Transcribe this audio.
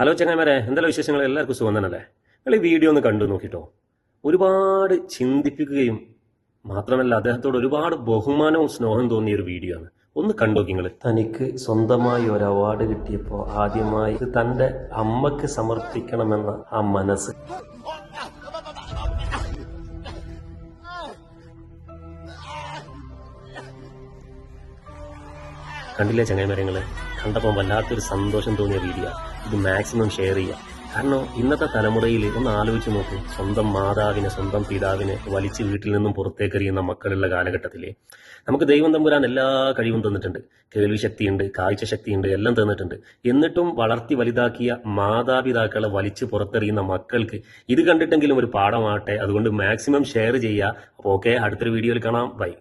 Hello ചങ്ങായിമാരെ, എന്തെല്ലാം വിശേഷങ്ങൾ? എല്ലാവർക്കും സുഖം തന്നെയല്ലേ? നിങ്ങൾ ഈ വീഡിയോ ഒന്ന് കണ്ടു നോക്കിട്ടോ. ഒരുപാട് ചിന്തിപ്പിക്കുകയും മാത്രമല്ല അദ്ദേഹത്തോട് ഒരുപാട് ബഹുമാനവും സ്നേഹവും തോന്നിയ ഒരു വീഡിയോ ആണ്. ഒന്ന് കണ്ടു നിങ്ങൾ. തനിക്ക് സ്വന്തമായി ഒരു അവാർഡ് കിട്ടിയപ്പോൾ ആദ്യമായി ഇത് തന്റെ അമ്മക്ക് സമർപ്പിക്കണമെന്ന ആ മനസ്സ്. കണ്ടില്ലേ ചങ്ങായിമാരങ്ങളെ? കണ്ടപ്പോൾ വല്ലാത്തൊരു സന്തോഷം തോന്നിയ വീഡിയോ. ഇത് മാക്സിമം ഷെയർ ചെയ്യുക. കാരണം ഇന്നത്തെ തലമുറയിൽ ഒന്ന് ആലോചിച്ച് നോക്കൂ, സ്വന്തം മാതാവിനെ, സ്വന്തം പിതാവിനെ വലിച്ച് വീട്ടിൽ നിന്നും പുറത്തേക്കെറിയുന്ന മക്കളുള്ള കാലഘട്ടത്തിൽ നമുക്ക് ദൈവം തമ്പുരാൻ എല്ലാ കഴിവും തന്നിട്ടുണ്ട്. കേൾവി ശക്തിയുണ്ട്, കാഴ്ച ശക്തിയുണ്ട്, എല്ലാം തന്നിട്ടുണ്ട്. എന്നിട്ടും വളർത്തി വലുതാക്കിയ മാതാപിതാക്കളെ വലിച്ച് പുറത്തെറിയുന്ന മക്കൾക്ക് ഇത് കണ്ടിട്ടെങ്കിലും ഒരു പാഠമാകട്ടെ. അതുകൊണ്ട് മാക്സിമം ഷെയർ ചെയ്യുക. അപ്പോൾ ഓക്കെ, അടുത്തൊരു വീഡിയോയിൽ കാണാം. ബൈ.